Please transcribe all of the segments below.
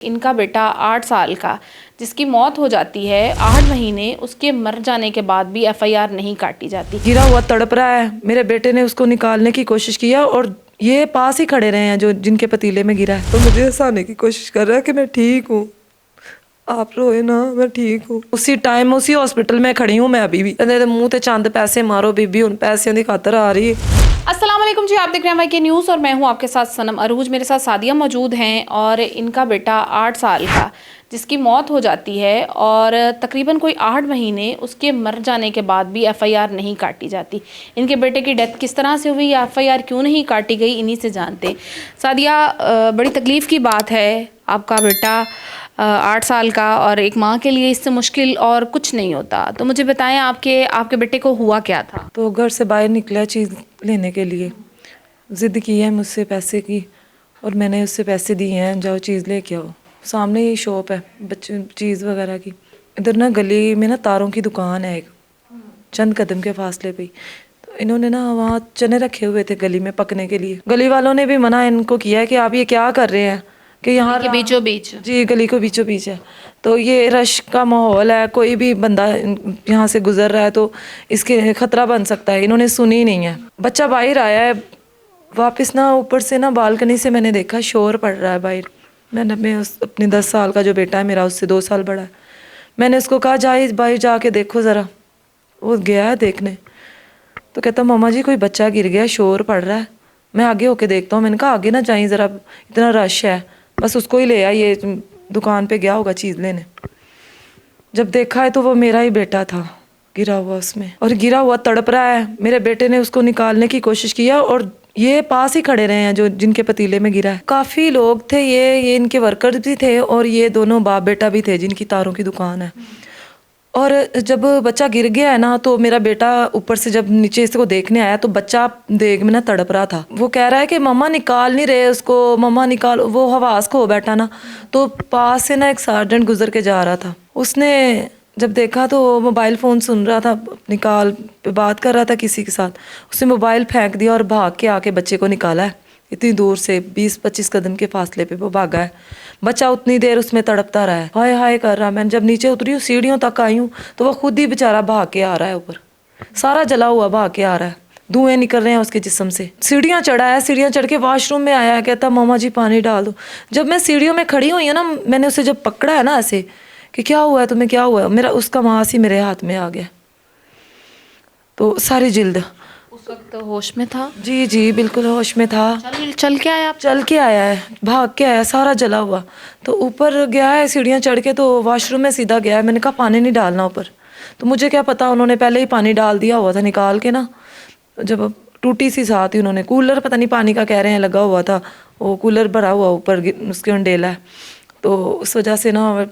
इनका बेटा 8 साल का जिसकी मौत हो जाती है 8 महीने उसके मर जाने के बाद भी एफआईआर नहीं काटी जाती। गिरा हुआ तड़प रहा है। मेरे बेटे ने उसको निकालने की कोशिश किया और ये पास ही खड़े रहे हैं जो जिनके पतीले में गिरा है। तो मुझे हंसाने की कोशिश कर रहा है कि मैं ठीक हूँ, आप रोए ना, मैं ठीक हूँ। उसी टाइम उसी हॉस्पिटल में खड़ी हूँ मैं अभी भी। मुंह ते चंद पैसे मारो बीबी, उन पैसों की खातर आ रही है। अस्सलाम वालेकुम जी, आप देख रहे हैं YK न्यूज़ और मैं हूं आपके साथ सनम अरूज। मेरे साथ सादिया मौजूद हैं और इनका बेटा 8 साल का जिसकी मौत हो जाती है और तकरीबन कोई 8 महीने उसके मर जाने के बाद भी एफआईआर नहीं काटी जाती। इनके बेटे की डेथ किस तरह से हुई या एफआईआर क्यों नहीं काटी गई, इन्हीं से जानते हैं। सादिया, बड़ी तकलीफ़ की बात है, आपका बेटा 8 साल का और एक माँ के लिए इससे मुश्किल और कुछ नहीं होता। तो मुझे बताएं आपके बेटे को हुआ क्या था? तो घर से बाहर निकला चीज़ लेने के लिए, ज़िद की है मुझसे पैसे की और मैंने उससे पैसे दिए हैं, जाओ चीज़ लेके आओ। सामने ही शॉप है बच्चे चीज़ वगैरह की। इधर ना गली में ना तारों की दुकान है एक, चंद कदम के फासले पे। तो इन्होंने ना वहाँ चने रखे हुए थे गली में पकने के लिए। गली वालों ने भी मना इनको किया है कि आप ये क्या कर रहे हैं, कि यहाँ के बीचों बीच जी गली को बीचों बीच है, तो ये रश का माहौल है, कोई भी बंदा यहाँ से गुजर रहा है तो इसके खतरा बन सकता है। इन्होंने सुनी नहीं है। बच्चा बाहर आया है वापस ना, ऊपर से ना बालकनी से मैंने देखा शोर पड़ रहा है बाहर। मैं अपने 10 साल का जो बेटा है मेरा, उससे 2 साल बड़ा है, मैंने उसको कहा जाए बाहर जाके देखो ज़रा। वो गया है देखने, तो कहता मामा जी कोई बच्चा गिर गया, शोर पड़ रहा है, मैं आगे होके देखता हूँ। मैंने कहा आगे ना जाइए ज़रा, इतना रश है, बस उसको ही ले आइए, दुकान पे गया होगा चीज़ लेने। जब देखा है तो वो मेरा ही बेटा था गिरा हुआ उसमें, और गिरा हुआ तड़प रहा है। मेरे बेटे ने उसको निकालने की कोशिश किया और ये पास ही खड़े रहे हैं जो जिनके पतीले में गिरा है। काफ़ी लोग थे, ये इनके वर्कर्स भी थे और ये दोनों बाप बेटा भी थे जिनकी तारों की दुकान है। और जब बच्चा गिर गया है ना, तो मेरा बेटा ऊपर से जब नीचे इसको देखने आया तो बच्चा देख में ना तड़प रहा था। वो कह रहा है कि मम्मा निकाल नहीं रहे उसको, मम्मा निकाल। वो हवास खो बैठा ना, तो पास से ना एक सार्जेंट गुजर के जा रहा था। उसने जब देखा तो मोबाइल फ़ोन सुन रहा था, निकाल पे बात कर रहा था किसी के साथ। उसने मोबाइल फेंक दिया और भाग के आके बच्चे को निकाला है। इतनी दूर से 20-25 कदम के फासले पे वो भागा है। बच्चा उतनी देर उसमें तड़पता रहा है, हाय हाय कर रहा। मैंने जब नीचे उतरी हूँ, सीढ़ियों तक आई हूँ, तो वो खुद ही बेचारा भाग के आ रहा है ऊपर, सारा जला हुआ भाग के आ रहा है, धुएं निकल रहे हैं उसके जिस्म से। सीढ़ियाँ चढ़ा है, सीढ़ियाँ चढ़ के वॉशरूम में आया है, कहता मामा जी पानी डाल दो। जब मैं सीढ़ियों में खड़ी हुई है ना, मैंने उसे जब पकड़ा है ना ऐसे कि क्या हुआ है तुम्हें, क्या हुआ है, मेरा उसका मांस ही मेरे हाथ में आ गया, तो सारी जिल्द। उस वक्त होश में था? जी जी बिल्कुल होश में था। चल के आया? चल के आया है, भाग के आया, सारा जला हुआ। तो ऊपर गया है सीढ़ियाँ चढ़ के, तो वॉशरूम में सीधा गया है। मैंने कहा पानी नहीं डालना ऊपर, तो मुझे क्या पता, उन्होंने पहले ही पानी डाल दिया हुआ था निकाल के ना। जब टूटी सी साथ ही उन्होंने कूलर, पता नहीं पानी का कह रहे हैं, लगा हुआ था, वो कूलर भरा हुआ ऊपर उसके अंडेला है, तो उस वजह से ना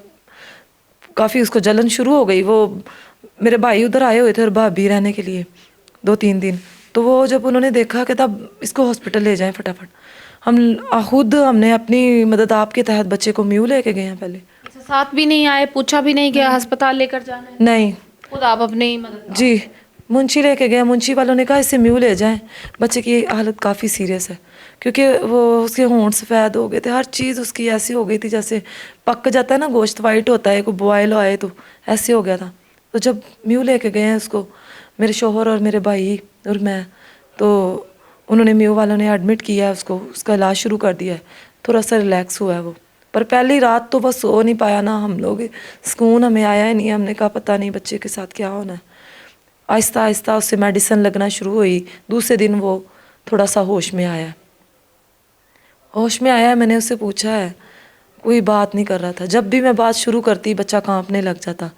काफ़ी उसको जलन शुरू हो गई। वो मेरे भाई उधर आए हुए थे और भाभी रहने के लिए 2-3 दिन, तो वो जब उन्होंने देखा कि तब इसको हॉस्पिटल ले जाएं फटाफट। हमने अपनी मदद आपके तहत बच्चे को म्यू लेके गए हैं। पहले साथ भी नहीं आए, पूछा भी नहीं गया अस्पताल लेकर जाना है? नहीं, खुद आप अपने ही मदद? जी मुंशी लेके गए। मुंशी वालों ने कहा इससे म्यू ले जाएं, बच्चे की हालत काफ़ी सीरियस है, क्योंकि वो उसके होंठ सफ़ेद हो गए थे, हर चीज़ उसकी ऐसी हो गई थी जैसे पक जाता है ना गोश्त, वाइट होता है, कोई बॉयल आए तो ऐसे हो गया था। तो जब म्यू लेके गए हैं उसको, मेरे शोहर और मेरे भाई और मैं, तो उन्होंने म्यू वालों ने एडमिट किया है उसको, उसका इलाज शुरू कर दिया है, थोड़ा सा रिलैक्स हुआ है वो। पर पहली रात तो बस सो नहीं पाया ना हम लोग, सुकून हमें आया ही नहीं। हमने कहा पता नहीं बच्चे के साथ क्या होना है। आहिस्ता आहिस्ता उससे मेडिसिन लगना शुरू हुई। दूसरे दिन वो थोड़ा सा होश में आया, होश में आया। मैंने उससे पूछा है, कोई बात नहीं कर रहा था। जब भी मैं बात शुरू करती बच्चा कांपने लग जाता।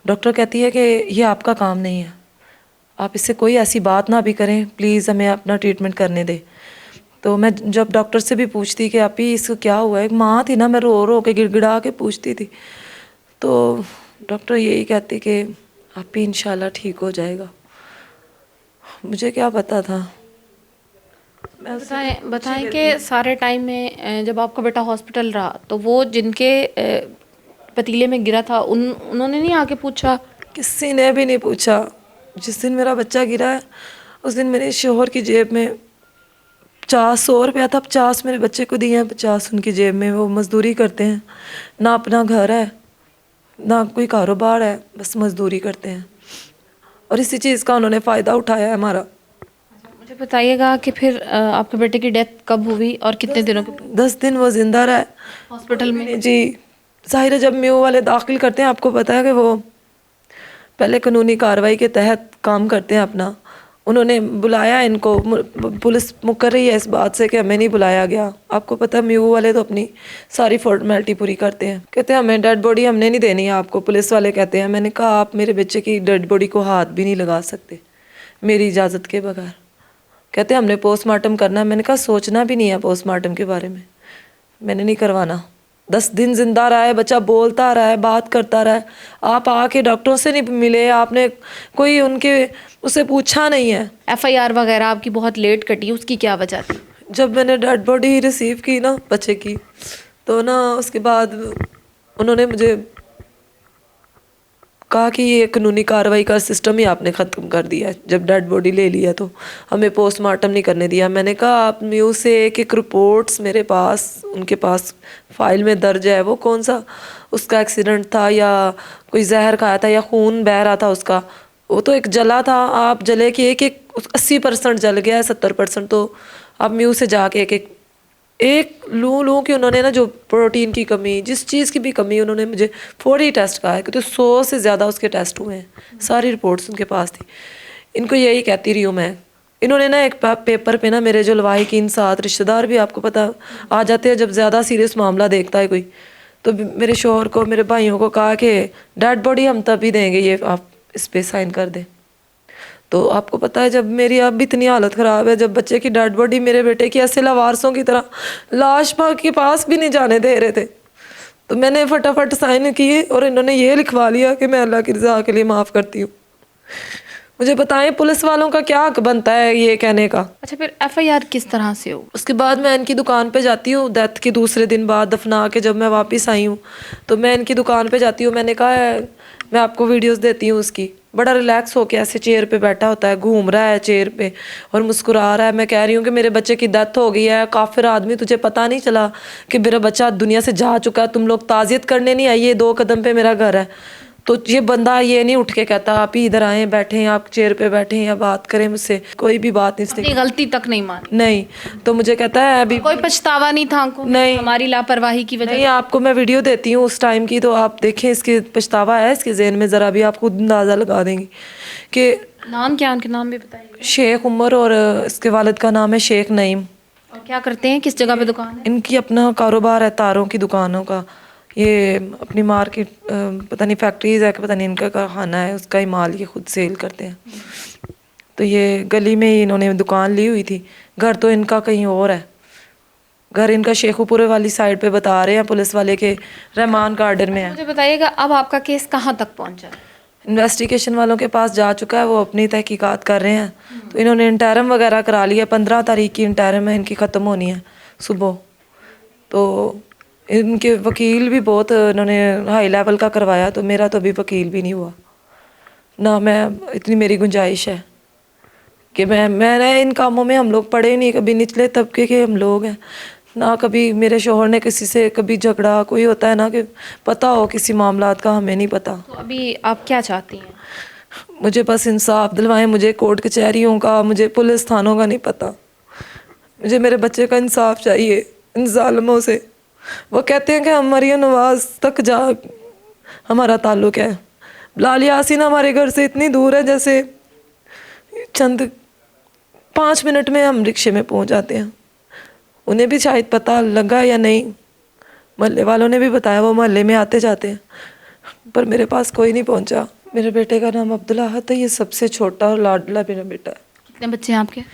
डॉक्टर कहती है कि ये आपका काम नहीं है, आप इससे कोई ऐसी बात ना भी करें, प्लीज़ हमें अपना ट्रीटमेंट करने दें। तो मैं जब डॉक्टर से भी पूछती कि आप ही इसको क्या हुआ है, एक माँ थी ना, मैं रो रो के गिड़गिड़ा के पूछती थी, तो डॉक्टर यही कहती कि आप ही इंशाल्लाह ठीक हो जाएगा। मुझे क्या पता था। बताएं कि सारे टाइम में जब आपका बेटा हॉस्पिटल रहा तो वो जिनके पतीले में गिरा था उन्होंने नहीं आके पूछा? किसी ने भी नहीं पूछा। जिस दिन मेरा बच्चा गिरा है उस दिन मेरे शोहर की जेब में 50 100 रुपया था, 50 मेरे बच्चे को दिए हैं, 50 उनकी जेब में। वो मजदूरी करते हैं, ना अपना घर है ना कोई कारोबार है, बस मजदूरी करते हैं और इसी चीज़ का उन्होंने फ़ायदा उठाया है हमारा। मुझे बताइएगा कि फिर आपके बेटे की डेथ कब हुई और कितने दिनों के 10 दिन वो जिंदा रहा हॉस्पिटल में? जी। जाहिर है जब म्यू वाले दाखिल करते हैं, आपको पता है कि वो पहले कानूनी कार्रवाई के तहत काम करते हैं अपना। उन्होंने बुलाया इनको, पुलिस मुकर रही है इस बात से कि हमें नहीं बुलाया गया। आपको पता है म्यू वाले तो अपनी सारी फॉर्मेलिटी पूरी करते हैं, कहते हैं हमें डेड बॉडी हमने नहीं देनी है आपको, पुलिस वाले कहते हैं। मैंने कहा आप मेरे बच्चे की डेड बॉडी को हाथ भी नहीं लगा सकते मेरी इजाज़त के बगैर। कहते हैं हमने पोस्टमार्टम करना है। मैंने कहा सोचना भी नहीं है पोस्टमार्टम के बारे में, मैंने नहीं करवाना। 10 दिन जिंदा रहा है बच्चा, बोलता रहा है, बात करता रहा है। आप आके डॉक्टरों से नहीं मिले, आपने कोई उनके उसे पूछा नहीं है। एफआईआर वगैरह आपकी बहुत लेट कटी, उसकी क्या वजह थी? जब मैंने डेड बॉडी रिसीव की ना बच्चे की, तो ना उसके बाद उन्होंने मुझे कहा कि ये कानूनी कार्रवाई का सिस्टम ही आपने ख़त्म कर दिया है। जब डेड बॉडी ले लिया तो हमें पोस्टमार्टम नहीं करने दिया। मैंने कहा आप म्यू से एक एक रिपोर्ट्स मेरे पास, उनके पास फाइल में दर्ज है, वो कौन सा उसका एक्सीडेंट था या कोई जहर खाया था या खून बह रहा था उसका, वो तो एक जला था। आप जले कि एक एक 80% जल गया है, 70% तो आप म्यू से जाके एक लूँ कि उन्होंने ना जो प्रोटीन की कमी, जिस चीज़ की भी कमी, उन्होंने मुझे फौरी टेस्ट कहा है कि तो 100 से ज़्यादा उसके टेस्ट हुए हैं, सारी रिपोर्ट्स उनके पास थी। इनको यही कहती रही हूँ मैं। इन्होंने ना एक पेपर पे ना मेरे जो लवाहिकीन साथ रिश्तेदार भी आपको पता आ जाते हैं जब ज़्यादा सीरियस मामला देखता है कोई, तो मेरे शोहर को, मेरे भाइयों को कहा कि डेड बॉडी हम तभी देंगे, ये आप इस पर साइन कर दें। तो आपको पता है जब मेरी अब इतनी हालत ख़राब है, जब बच्चे की डेड बॉडी मेरे बेटे की ऐसे लावारसों की तरह लाश पाक के पास भी नहीं जाने दे रहे थे, तो मैंने फटाफट साइन किए और इन्होंने ये लिखवा लिया कि मैं अल्लाह की रज़ा के लिए माफ़ करती हूँ। मुझे बताएं पुलिस वालों का क्या हक बनता है ये कहने का। अच्छा, फिर एफआईआर किस तरह से हो? उसके बाद मैं इनकी दुकान पे जाती हूँ, डेथ के दूसरे दिन बाद दफना के जब मैं वापस आई हूँ तो मैं इनकी दुकान पे जाती हूँ। मैंने कहा है मैं आपको वीडियोस देती हूँ उसकी, बड़ा रिलैक्स होके ऐसे चेयर पे बैठा होता है, घूम रहा है चेयर पे और मुस्कुरा रहा है। मैं कह रही हूँ कि मेरे बच्चे की डेथ हो गई है, काफिर आदमी तुझे पता नहीं चला कि मेरा बच्चा दुनिया से जा चुका है, तुम लोग ताज़ियत करने नहीं आई, ये 2 कदम पे मेरा घर है। तो ये बंदा ये नहीं उठ के कहता आप ही इधर आए, बैठे आप चेयर पे बैठे या बात करें मुझसे, कोई भी बात नहीं, अपनी गलती तक नहीं मानी? नहीं। तो मुझे कहता है अभी कोई पछतावा नहीं था आपको? नहीं, हमारी लापरवाही की वजह? नहीं, आपको मैं वीडियो देती हूँ उस टाइम की, तो आप देखें इसके पछतावा है इसके ज़हन में, ज़रा भी आप खुद अंदाज़ा लगा देंगी कि नाम क्या, उनके नाम भी बताइए। शेख उमर और इसके वालिद का नाम है शेख नईम। और क्या करते हैं, किस जगह पे दुकान है? इनकी अपना कारोबार है तारों की दुकानों का, ये अपनी मार्केट पता नहीं फैक्ट्रीज है कि पता नहीं इनका कारखाना है, उसका ही माल ये खुद सेल करते हैं। तो ये गली में ही इन्होंने दुकान ली हुई थी, घर तो इनका कहीं और है। घर इनका शेखुपुरे वाली साइड पे बता रहे हैं पुलिस वाले के रहमान गार्डन में है। मुझे बताइएगा अब आपका केस कहाँ तक पहुँचा? इन्वेस्टिगेशन वालों के पास जा चुका है, वो अपनी तहकीकात कर रहे हैं। तो इन्होंने इंटरम वगैरह करा लिया, 15 तारीख की इंटरम है इनकी ख़त्म होनी है सुबह। तो इनके वकील भी बहुत इन्होंने हाई लेवल का करवाया, तो मेरा तो अभी वकील भी नहीं हुआ ना। मैं इतनी मेरी गुंजाइश है कि मैंने इन कामों में, हम लोग पढ़े नहीं, कभी निचले तबके के हम लोग हैं ना, कभी मेरे शोहर ने किसी से कभी झगड़ा, कोई होता है ना कि पता हो किसी मामलात का, हमें नहीं पता। तो अभी आप क्या चाहती हैं? मुझे बस इंसाफ दिलवाएं, मुझे कोर्ट कचहरियों का, मुझे पुलिस थानों का नहीं पता, मुझे मेरे बच्चे का इंसाफ चाहिए इन जालिमों से। वो कहते हैं कि हम मरियम नवाज तक जा हमारा ताल्लुक़ है, बिलाल यासीन हमारे घर से इतनी दूर है जैसे चंद 5 मिनट में हम रिक्शे में पहुंच जाते हैं। उन्हें भी शायद पता लगा या नहीं, मोहल्ले वालों ने भी बताया, वो मोहल्ले में आते जाते हैं, पर मेरे पास कोई नहीं पहुंचा। मेरे बेटे का नाम अब्दुल अहद है, ये सबसे छोटा और लाडला मेरा बेटा है। कितने बच्चे हैं आपके?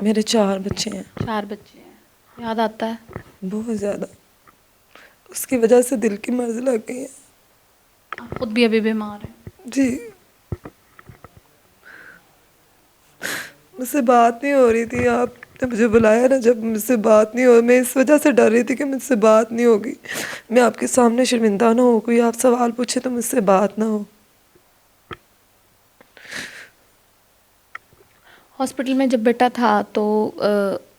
मेरे 4 बच्चे हैं। 4 बच्चे हैं। याद आता है? बहुत ज़्यादा, उसकी वजह से दिल की मर्ज लग गई है। आप खुद भी अभी बीमार हैं? जी, मुझसे बात नहीं हो रही थी, आपने मुझे बुलाया ना, जब मुझसे बात नहीं हो, मैं इस वजह से डर रही थी कि मुझसे बात नहीं होगी, मैं आपके सामने शर्मिंदा ना हो, कोई आप सवाल पूछे तो मुझसे बात ना हो। हॉस्पिटल में जब बेटा था तो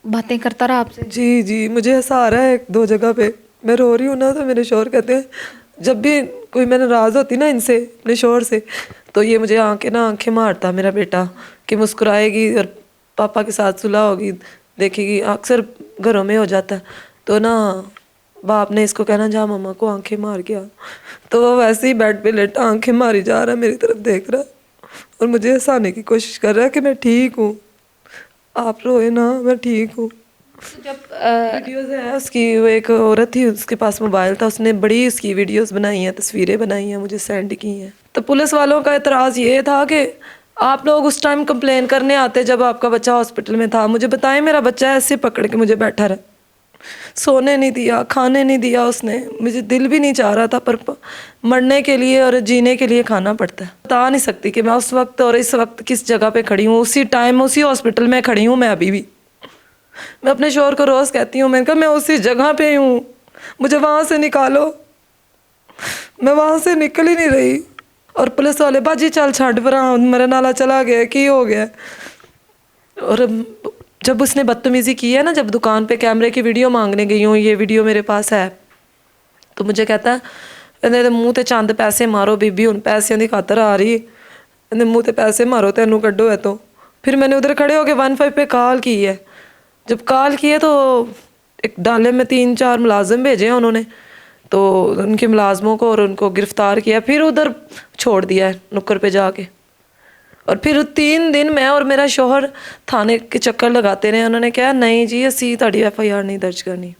बातें करता रहा आपसे? जी जी, मुझे सहारा है एक दो जगह पे। मैं रो रही हूँ ना तो मेरे शौहर कहते हैं, जब भी कोई मैं नाराज़ होती ना इनसे, अपने शौहर से, तो ये मुझे आंखें मारता मेरा बेटा कि मुस्कुराएगी और पापा के साथ सुलह होगी, देखेगी। अक्सर घरों में हो जाता है तो ना बाप ने इसको कहना जा मम्मा को आंखें मार के आ, तो वो वैसे ही बेड पे लेटा आंखें मारी जा रहा है, मेरी तरफ देख रहा है और मुझे हंसाने की कोशिश कर रहा है कि मैं ठीक हूँ, आप रोए ना, मैं ठीक हूँ। तो जब वीडियोस है उसकी, वो एक औरत थी उसके पास मोबाइल था, उसने बड़ी उसकी वीडियोस बनाई हैं, तस्वीरें बनाई हैं, मुझे सेंड की हैं। तो पुलिस वालों का एतराज़ ये था कि आप लोग उस टाइम कंप्लेन करने आते जब आपका बच्चा हॉस्पिटल में था, मुझे बताएं मेरा बच्चा ऐसे पकड़ के मुझे बैठा रहा, सोने नहीं दिया, खाने नहीं दिया उसने, मुझे दिल भी नहीं चाह रहा था, पर मरने के लिए और जीने के लिए खाना पड़ता है। बता नहीं सकती कि मैं उस वक्त और इस वक्त किस जगह पे खड़ी हूँ, उसी टाइम उसी हॉस्पिटल में खड़ी हूँ मैं अभी भी। मैं अपने शौहर को रोज़ कहती हूँ, मैंने कहा मैं उसी जगह पे हूँ, मुझे वहाँ से निकालो, मैं वहाँ से निकल ही नहीं रही। और पुलिस वाले बाजी चल छड़ पर मेरा नाला चला गया, की हो गया। और जब उसने बदतमीज़ी की है ना, जब दुकान पे कैमरे की वीडियो मांगने गई हूँ, ये वीडियो मेरे पास है, तो मुझे कहता है ਇਹਦੇ ਮੂੰਹ ਤੇ ਚੰਦ ਪੈਸੇ मारो बीबी, ਹੁਣ पैसों की खातर आ रही, ਇਹਦੇ मुँह ते पैसे मारो, तेनू कड्डो है तो। फिर मैंने उधर खड़े होके 15 पे कॉल की है। जब कॉल किए तो एक डाले में 3-4 मुलाजिम भेजे हैं उन्होंने, तो उनके मुलाजमों को और उनको गिरफ्तार किया, फिर उधर छोड़ दिया है नुक्कड़ पे जाके। और फिर 3 दिन मैं और मेरा शौहर थाने के चक्कर लगाते रहे, उन्होंने कहा नहीं जी असी ताड़ी FIR नहीं दर्ज करनी।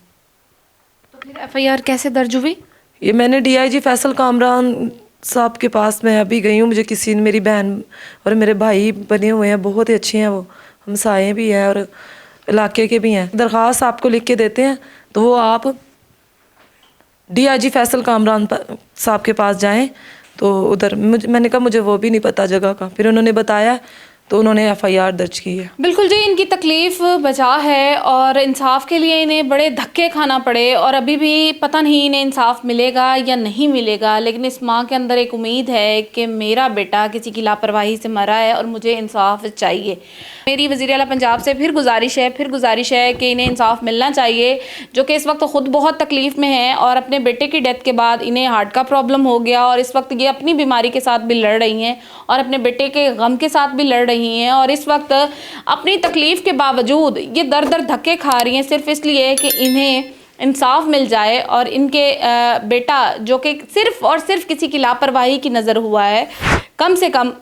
तो फिर FIR कैसे दर्ज हुई? ये मैंने DIG फैसल कामरान साहब के पास मैं अभी गई हूँ, मुझे किसी ने, मेरी बहन और मेरे भाई बने हुए हैं, बहुत ही अच्छे हैं वो, हमसाए भी हैं और इलाके के भी हैं, दरख्वास्त आपको लिख के देते हैं, तो वो आप DIG फैसल कामरान साहब के पास जाएं। तो उधर मैंने कहा मुझे वो भी नहीं पता जगह का, फिर उन्होंने बताया तो उन्होंने FIR दर्ज की है। बिल्कुल जी, इनकी तकलीफ़ बचा है और इंसाफ के लिए इन्हें बड़े धक्के खाना पड़े और अभी भी पता नहीं इन्हें इंसाफ मिलेगा या नहीं मिलेगा, लेकिन इस माँ के अंदर एक उम्मीद है कि मेरा बेटा किसी की लापरवाही से मरा है और मुझे इंसाफ चाहिए। मेरी वज़ीर आला पंजाब से फिर गुजारिश है कि इन्हें इंसाफ मिलना चाहिए, जो कि इस वक्त ख़ुद बहुत तकलीफ़ में है और अपने बेटे की डेथ के बाद इन्हें हार्ट का प्रॉब्लम हो गया और इस वक्त ये अपनी बीमारी के साथ भी लड़ रही हैं और अपने बेटे के गम के साथ भी लड़ रही हैं और इस वक्त अपनी तकलीफ़ के बावजूद ये दर दर धक्के खा रही हैं सिर्फ इसलिए कि इन्हें इंसाफ मिल जाए और इनके बेटा जो कि सिर्फ और सिर्फ किसी की लापरवाही की नज़र हुआ है, कम से कम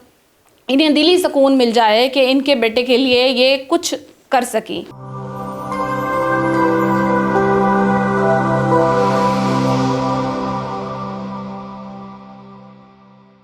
इन्हें दिली सुकून मिल जाए कि इनके बेटे के लिए ये कुछ कर सकी।